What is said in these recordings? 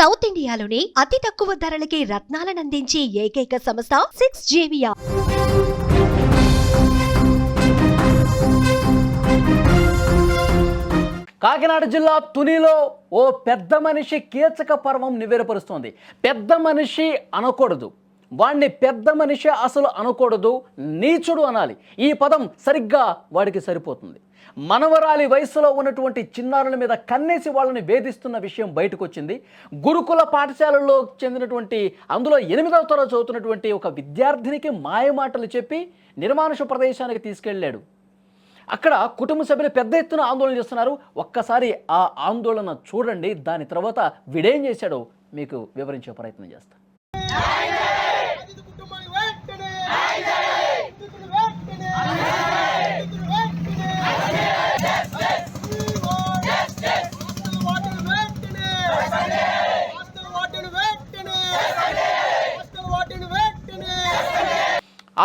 South ఇండియాలోని అతి తక్కువ ధరలకి రత్నాలనందించే ఏకైక సంస్థ 6JVR. కాకినాడ జిల్లా తునిలో ఓ పెద్ద మనిషి కీచక పర్వం నివేరపరుస్తోంది. పెద్ద మనిషి అనకూడదు, వాణ్ణి పెద్ద మనిషి అసలు అనకూడదు, నీచుడు అనాలి. ఈ పదం సరిగ్గా వాడికి సరిపోతుంది. మనవరాలి వయసులో ఉన్నటువంటి చిన్నారుల మీద కన్నేసి వాళ్ళని వేధిస్తున్న విషయం బయటకు వచ్చింది. గురుకుల పాఠశాలలో చెందినటువంటి అందులో 8వ తరగతి చదువుతున్నటువంటి ఒక విద్యార్థినికి మాయమాటలు చెప్పి నిర్మానుష ప్రదేశానికి తీసుకెళ్లాడు. అక్కడ కుటుంబ సభ్యులు పెద్ద ఎత్తున ఆందోళన చేస్తున్నారు. ఒక్కసారి ఆ ఆందోళన చూడండి, దాని తర్వాత వీడేం చేశాడో మీకు వివరించే ప్రయత్నం చేస్తాను.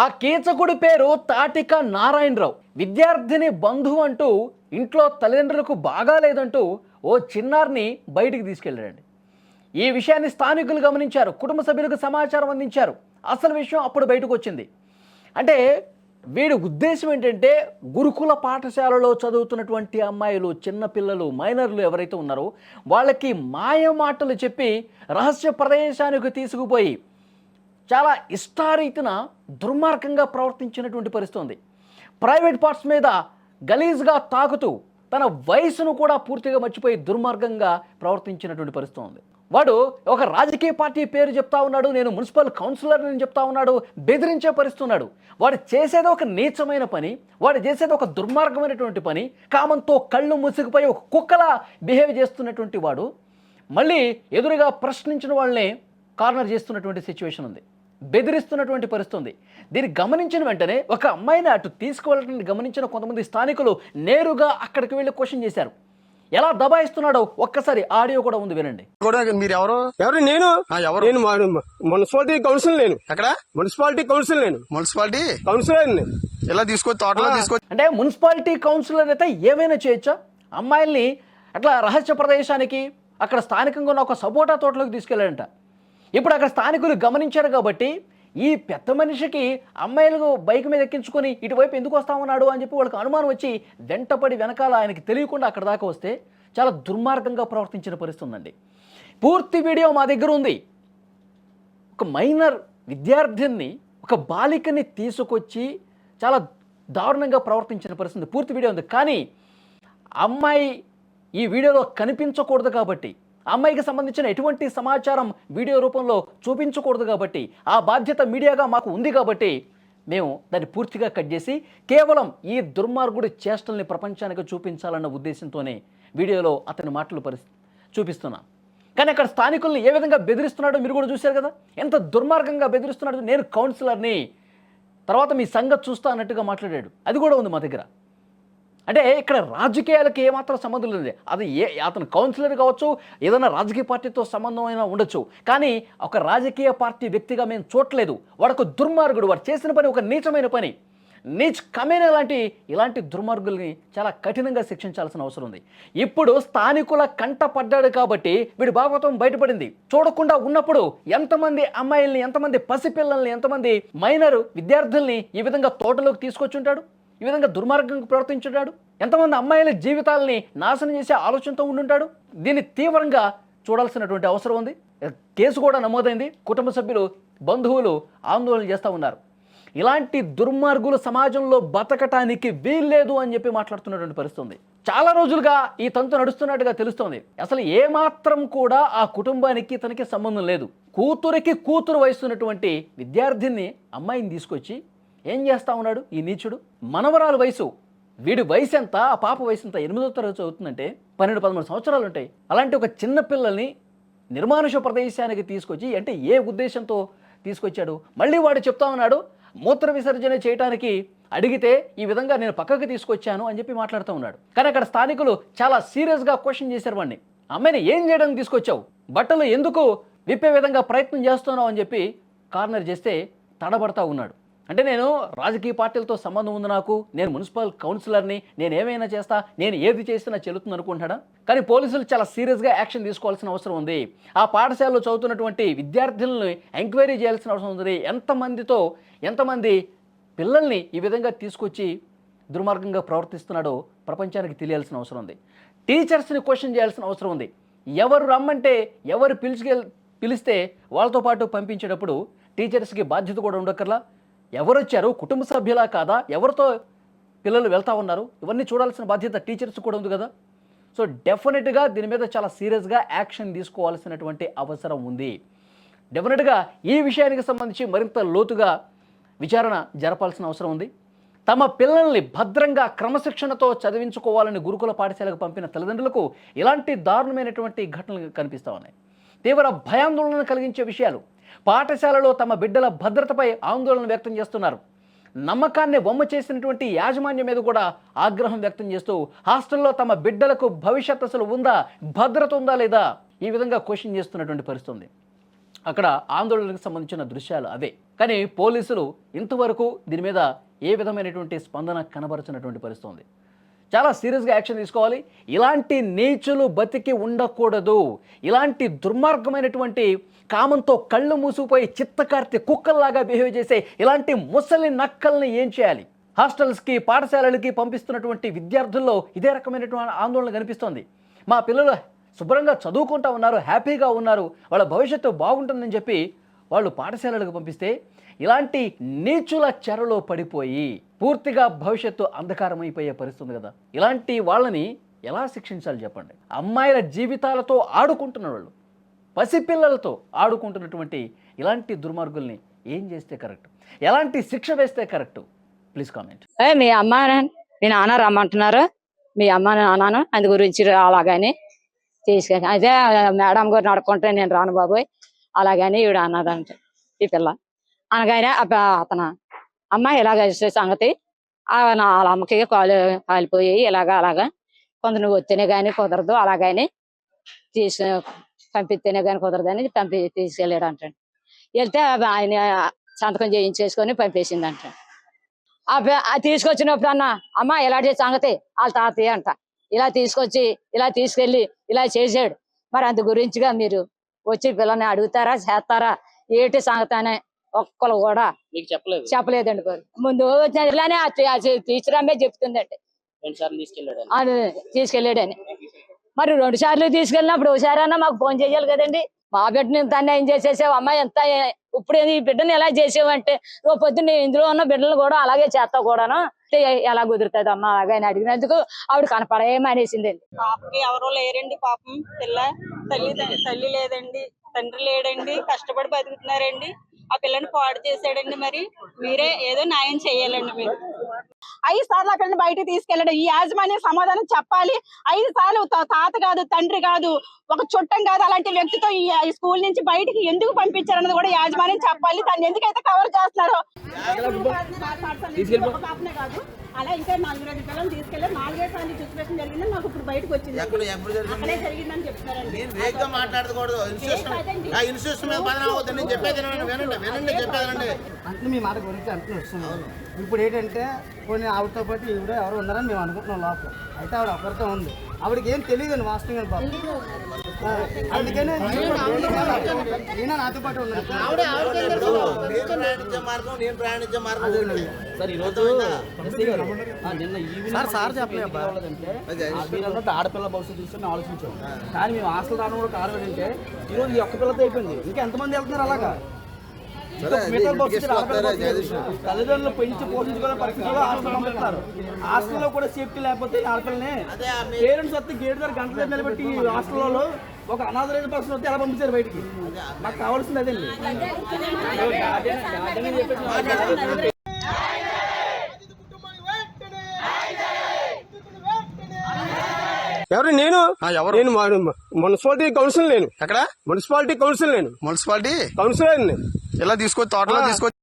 ఆ కీచకుడి పేరు తాటిక నారాయణరావు. విద్యార్థిని బంధువు అంటూ ఇంట్లో తల్లిదండ్రులకు బాగాలేదంటూ ఓ చిన్నారిని బయటికి తీసుకెళ్ళాడండి. ఈ విషయాన్ని స్థానికులు గమనించారు, కుటుంబ సభ్యులకు సమాచారం అందించారు. అసలు విషయం అప్పుడు బయటకు వచ్చింది. అంటే వీడి ఉద్దేశం ఏంటంటే, గురుకుల పాఠశాలలో చదువుతున్నటువంటి అమ్మాయిలు, చిన్నపిల్లలు, మైనర్లు ఎవరైతే ఉన్నారో వాళ్ళకి మాయమాటలు చెప్పి రహస్య ప్రదేశానికి తీసుకుపోయి చాలా ఇష్టారీతిన దుర్మార్గంగా ప్రవర్తించినటువంటి పరిస్థితి ఉంది. ప్రైవేట్ పార్ట్స్ మీద గలీజ్గా తాకుతూ తన వయసును కూడా పూర్తిగా మర్చిపోయి దుర్మార్గంగా ప్రవర్తించినటువంటి పరిస్థితి ఉంది. వాడు ఒక రాజకీయ పార్టీ పేరు చెప్తా ఉన్నాడు, నేను మున్సిపల్ కౌన్సిలర్ అని చెప్తా ఉన్నాడు, బెదిరించే పరిస్థితి ఉన్నాడు. వాడు చేసేది ఒక నీచమైన పని, వాడు చేసేది ఒక దుర్మార్గమైనటువంటి పని. కామంతో కళ్ళు ముసుగుపోయి ఒక కుక్కలా బిహేవ్ చేస్తున్నటువంటి వాడు మళ్ళీ ఎదురుగా ప్రశ్నించిన వాళ్ళని కార్నర్ చేస్తున్నటువంటి సిచ్యువేషన్ ఉంది, బెదిరిస్తున్నటువంటి పరిస్థితి ఉంది. దీన్ని గమనించిన వెంటనే ఒక అమ్మాయిని అటు తీసుకువెళ్ళటాన్ని గమనించిన కొంతమంది స్థానికులు నేరుగా అక్కడికి వెళ్ళి క్వశ్చన్ చేశారు. ఎలా దబాయిస్తున్నాడో ఒక్కసారి ఆడియో కూడా ఉంది, వినండి. మీరు ఎవరు? నేను మున్సిపాలిటీ కౌన్సిల్. నేను ఎక్కడ? Municipality council. నేను మున్సిపాలిటీ కౌన్సిలర్. ఎలా తీసుకొచ్చి తోటలో తీసుకొచ్చి అంటే మున్సిపాలిటీ కౌన్సిలర్ అయితే ఏమైనా చేయొచ్చా? అమ్మాయిల్ని అట్లా రహస్య ప్రదేశానికి అక్కడ స్థానికంగా ఉన్న ఒక సపోటా తోటలోకి తీసుకెళ్ళాడంట. ఇప్పుడు అక్కడ స్థానికులు గమనించారు కాబట్టి ఈ పెద్ద మనిషికి అమ్మాయిలకు బైక్ మీద ఎక్కించుకొని ఇటువైపు ఎందుకు వస్తామన్నాడు అని చెప్పి వాళ్ళకి అనుమానం వచ్చి వెంటపడి వెనకాల ఆయనకి తెలియకుండా అక్కడ దాకా వస్తే చాలా దుర్మార్గంగా ప్రవర్తించిన పరిస్థితి ఉందండి. పూర్తి వీడియో మా దగ్గర ఉంది. ఒక మైనర్ విద్యార్థిని, ఒక బాలికని తీసుకొచ్చి చాలా దారుణంగా ప్రవర్తించిన పరిస్థితి పూర్తి వీడియో ఉంది. కానీ అమ్మాయి ఈ వీడియోలో కనిపించకూడదు కాబట్టి, అమ్మాయికి సంబంధించిన ఎటువంటి సమాచారం వీడియో రూపంలో చూపించకూడదు కాబట్టి, ఆ బాధ్యత మీడియాగా మాకు ఉంది కాబట్టి మేము దాన్ని పూర్తిగా కట్ చేసి కేవలం ఈ దుర్మార్గుడి చేష్టల్ని ప్రపంచానికి చూపించాలన్న ఉద్దేశంతోనే వీడియోలో అతని మాటలు చూపిస్తున్నాం. కానీ అక్కడ స్థానికుల్ని ఏ విధంగా బెదిరిస్తున్నాడో మీరు కూడా చూశారు కదా, ఎంత దుర్మార్గంగా బెదిరిస్తున్నాడు. నేను కౌన్సిలర్ని, తర్వాత మీ సంగతి చూస్తా అన్నట్టుగా మాట్లాడాడు. అది కూడా ఉంది మా దగ్గర. అంటే ఇక్కడ రాజకీయాలకి ఏమాత్రం సంబంధం లేదు. అది అతను కౌన్సిలర్ కావచ్చు, ఏదైనా రాజకీయ పార్టీతో సంబంధం అయినా ఉండొచ్చు, కానీ ఒక రాజకీయ పార్టీ వ్యక్తిగా మేము చూడలేదు. వాడు ఒక దుర్మార్గుడు, వాడు చేసిన పని ఒక నీచమైన పని. కమైన ఇలాంటి దుర్మార్గుల్ని చాలా కఠినంగా శిక్షించాల్సిన అవసరం ఉంది. ఇప్పుడు స్థానికుల కంట పడ్డాడు కాబట్టి వీడి భాగవతం బయటపడింది. చూడకుండా ఉన్నప్పుడు ఎంతమంది అమ్మాయిల్ని, ఎంతమంది పసిపిల్లల్ని, ఎంతమంది మైనర్ విద్యార్థుల్ని ఈ విధంగా తోటలోకి తీసుకొచ్చి ఉంటాడు, ఈ విధంగా దుర్మార్గంగా ప్రవర్తించుంటాడు, ఎంతమంది అమ్మాయిల జీవితాలని నాశనం చేసే ఆలోచనతో ఉండుంటాడు. దీన్ని తీవ్రంగా చూడాల్సినటువంటి అవసరం ఉంది. కేసు కూడా నమోదైంది. కుటుంబ సభ్యులు, బంధువులు ఆందోళన చేస్తూ ఉన్నారు. ఇలాంటి దుర్మార్గులు సమాజంలో బతకటానికి వీల్లేదు అని చెప్పి మాట్లాడుతున్నటువంటి పరిస్థితి ఉంది. చాలా రోజులుగా ఈ తంతు నడుస్తున్నట్టుగా తెలుస్తోంది. అసలు ఏమాత్రం కూడా ఆ కుటుంబానికి తనకి సంబంధం లేదు. కూతురికి కూతురు వయసున్నటువంటి విద్యార్థిని, అమ్మాయిని తీసుకొచ్చి ఏం చేస్తా ఉన్నాడు ఈ నీచుడు. మనవరాలు వయసు, వీడి వయసు ఎంత, ఆ పాప వయసు ఎంత, 8వ తరగతి చదువుతుందంటే 12-13 సంవత్సరాలు ఉంటాయి. అలాంటి ఒక చిన్న పిల్లల్ని నిర్మానుష ప్రదేశానికి తీసుకొచ్చి, అంటే ఏ ఉద్దేశంతో తీసుకొచ్చాడు? మళ్ళీ వాడు చెప్తా ఉన్నాడు, మూత్ర విసర్జన చేయడానికి అడిగితే ఈ విధంగా నేను పక్కకు తీసుకొచ్చాను అని చెప్పి మాట్లాడుతూ ఉన్నాడు. కానీ అక్కడ స్థానికులు చాలా సీరియస్గా క్వశ్చన్ చేశారు వాడిని. అమ్మాయిని ఏం చేయడానికి తీసుకొచ్చావు, బట్టలు ఎందుకు విప్పే విధంగా ప్రయత్నం చేస్తున్నావు అని చెప్పి కార్నర్ చేస్తే తడబడతా ఉన్నాడు. అంటే నేను రాజకీయ పార్టీలతో సంబంధం ఉంది, నాకు నేను మున్సిపల్ కౌన్సిలర్ని, నేను ఏమైనా చేస్తా, నేను ఏది చేసినా చెల్లుతుంది అనుకుంటాడా? కానీ పోలీసులు చాలా సీరియస్గా యాక్షన్ తీసుకోవాల్సిన అవసరం ఉంది. ఆ పాఠశాలలో చదువుతున్నటువంటి విద్యార్థులను ఎంక్వైరీ చేయాల్సిన అవసరం ఉంది. ఎంతమంది పిల్లల్ని ఈ విధంగా తీసుకొచ్చి దుర్మార్గంగా ప్రవర్తిస్తున్నాడో ప్రపంచానికి తెలియాల్సిన అవసరం ఉంది. టీచర్స్ని క్వశ్చన్ చేయాల్సిన అవసరం ఉంది. ఎవరు రమ్మంటే, ఎవరు పిలిస్తే వాళ్ళతో పాటు పంపించేటప్పుడు టీచర్స్కి బాధ్యత కూడా ఉండక్కర్లా? ఎవరు వచ్చారు, కుటుంబ సభ్యులా కాదా, ఎవరితో పిల్లలు వెళ్తా ఉన్నారు, ఇవన్నీ చూడాల్సిన బాధ్యత టీచర్స్ కూడా ఉంది కదా. సో డెఫినెట్గా దీని మీద చాలా సీరియస్గా యాక్షన్ తీసుకోవాల్సినటువంటి అవసరం ఉంది. డెఫినెట్గా ఈ విషయానికి సంబంధించి మరింత లోతుగా విచారణ జరపాల్సిన అవసరం ఉంది. తమ పిల్లల్ని భద్రంగా క్రమశిక్షణతో చదివించుకోవాలని గురుకుల పాఠశాలకు పంపిన తల్లిదండ్రులకు ఇలాంటి దారుణమైనటువంటి ఘటనలు కనిపిస్తూ ఉన్నాయి. తీవ్ర భయాందోళన కలిగించే విషయాలు. పాఠశాలలో తమ బిడ్డల భద్రతపై ఆందోళన వ్యక్తం చేస్తున్నారు. నమ్మకాన్ని వమ్ము చేసినటువంటి యాజమాన్యం మీద కూడా ఆగ్రహం వ్యక్తం చేస్తూ హాస్టల్లో తమ బిడ్డలకు భవిష్యత్తు అసలు ఉందా, భద్రత ఉందా లేదా, ఈ విధంగా క్వశ్చన్ చేస్తున్నటువంటి పరిస్థితి ఉంది. అక్కడ ఆందోళనకు సంబంధించిన దృశ్యాలు అవే. కానీ పోలీసులు ఇంతవరకు దీని మీద ఏ విధమైనటువంటి స్పందన కనబరచినటువంటి పరిస్థితి ఉంది. చాలా సీరియస్గా యాక్షన్ తీసుకోవాలి. ఇలాంటి నీచులు బతికి ఉండకూడదు. ఇలాంటి దుర్మార్గమైనటువంటి కామంతో కళ్ళు మూసుకుపోయి చిత్తకార్తె కుక్కల్లాగా బిహేవ్ చేసే ఇలాంటి ముసలి నక్కల్ని ఏం చేయాలి? హాస్టల్స్కి, పాఠశాలలకి పంపిస్తున్నటువంటి విద్యార్థుల్లో ఇదే రకమైనటువంటి ఆందోళన కనిపిస్తోంది. మా పిల్లలు శుభ్రంగా చదువుకుంటూ ఉన్నారు, హ్యాపీగా ఉన్నారు, వాళ్ళ భవిష్యత్తు బాగుంటుందని చెప్పి వాళ్ళు పాఠశాలలకు పంపిస్తే ఇలాంటి నీచుల చెరలో పడిపోయి పూర్తిగా భవిష్యత్తు అంధకారమైపోయే పరిస్థితి ఉంది కదా. ఇలాంటి వాళ్ళని ఎలా శిక్షించాలి చెప్పండి? అమ్మాయిల జీవితాలతో ఆడుకుంటున్న వాళ్ళు, పసిపిల్లలతో ఆడుకుంటున్నటువంటి ఇలాంటి దుర్మార్గుల్ని ఏం చేస్తే కరెక్ట్? ఎలాంటి శిక్ష వేస్తే కరెక్ట్? Please comment. మీ అమ్మ మీ నాన్న రమ్మంటున్నారు, మీ అమ్మ నాన్నను అందు గురించి అలాగని తీసుకెళ్ళి అదే మేడం గారు నడుకుంటే నేను రాను బాబోయ్ అలాగని ఈవిడ అన్నదంట. ఈ పిల్ల అనగానే అతను అమ్మ ఇలాగ సంగతి వాళ్ళ అమ్మకి కాలిపోయి అలాగా కొంత నువ్వు వస్తేనే కానీ కుదరదు, అలాగని పంపిస్తేనే కానీ కుదరదని తీసుకెళ్ళాడు అంటాడు. వెళ్తే ఆయన సంతకం చేయించేసుకొని పంపేసిందంట. తీసుకొచ్చినప్పుడు అన్న అమ్మ ఇలాంటి సంగతి వాళ్ళ తాతయ్య అంట ఇలా తీసుకొచ్చి ఇలా తీసుకెళ్ళి ఇలా చేసాడు, మరి అందు గురించిగా మీరు వచ్చి పిల్లని అడుగుతారా, చేస్తారా, ఏంటి సంగతి అని ఒక్కరు కూడా చెప్పలేదండి. ముందు ఇలానే టీచర్ అమ్మే చెప్తుందండి తీసుకెళ్ళాడని. మరి 2 సార్లు తీసుకెళ్ళినప్పుడు ఒకసారి అన్నా మాకు ఫోన్ చేయాలి కదండి. మా బిడ్డని దాన్ని ఏం చేసేసావు అమ్మాయి, ఎంత ఇప్పుడు ఈ బిడ్డని ఎలా చేసావు అంటే రేపు పొద్దున్న ఇందులో ఉన్న బిడ్డలు కూడా అలాగే చేస్తావు కూడాను, ఎలా కుదురుతుంది అమ్మ అలాగని అడిగినందుకు ఆవిడ కనపడేమనేసిందండి. పాపకి ఎవరో లేరండి, పాపం పిల్ల తల్లి లేదండి, తండ్రి లేడండి, కష్టపడి బతుకుతున్నారండి. ఆ పిల్లని పాడు చేశాడండి. మరి మీరే ఏదో న్యాయం చేయాలండి. మీరు 5 సార్లు అక్కడ బయటకు తీసుకెళ్ళాడు. ఈ యాజమాన్యం సమాధానం చెప్పాలి. 5 సార్లు తాత కాదు, తండ్రి కాదు, ఒక చుట్టం కాదు, అలాంటి వ్యక్తితో ఈ స్కూల్ నుంచి బయటికి ఎందుకు పంపించారన్నది కూడా యాజమాన్యం చెప్పాలి. తను ఎందుకైతే కవర్ చేస్తున్నారో పాపనే కాదు, అలా ఇంకా 4-5 పిల్లలు తీసుకెళ్ళి 4 సార్లు సిచ్యువేషన్ జరిగిందని నాకు ఇప్పుడు బయటకు వచ్చింది. అక్కడే జరిగిందని చెప్తున్నారండి. అంటే మీ మాట గురించి అంటే వస్తున్నాం. ఇప్పుడు ఏంటంటే కొన్ని ఆవిడతో పాటు ఈవిడ ఎవరు ఉన్నారని మేము అనుకుంటున్నాం లోపల. అయితే ఆవిడ ఒకరితో ఉంది, ఆవిడకి ఏం తెలియదండి వాస్తవంగా బాబు. అందుకనే ఈయన నాతో పాటు ఉన్నారు. సార్ చెప్పలేదు ఆడపిల్ల భవిష్యత్తు చూసి మేము ఆలోచించాం. కానీ మేము హాస్టల్ రావడం కూడా కారణం ఏంటంటే ఈరోజు ఈ ఒక్క పిల్లతో అయిపోయింది. ఇంకా ఎంతమంది వెళ్తున్నారు అలాగా? తల్లిదండ్రులు పెంచి పోషించుకునే పరిస్థితుల్లో హాస్టల్ పంపిస్తున్నారు. హాస్టల్లో కూడా సేఫ్టీ లేకపోతే ఆడపిల్లని పేరెంట్స్ వస్తే గేట్ దగ్గర గంటల నిలబెట్టి హాస్టల్లో ఒక అనాథరైన పర్సన్ వస్తే ఎలా పంపించారు బయటికి? మాకు కావాల్సింది అదండి. ఎవరు? నేను మున్సిపాలిటీ కౌన్సిల్, నేను ఎక్కడ మున్సిపాలిటీ కౌన్సిల్, నేను మున్సిపాలిటీ కౌన్సిలర్. ఇలా తీసుకొచ్చి తోటలో తీసుకొచ్చి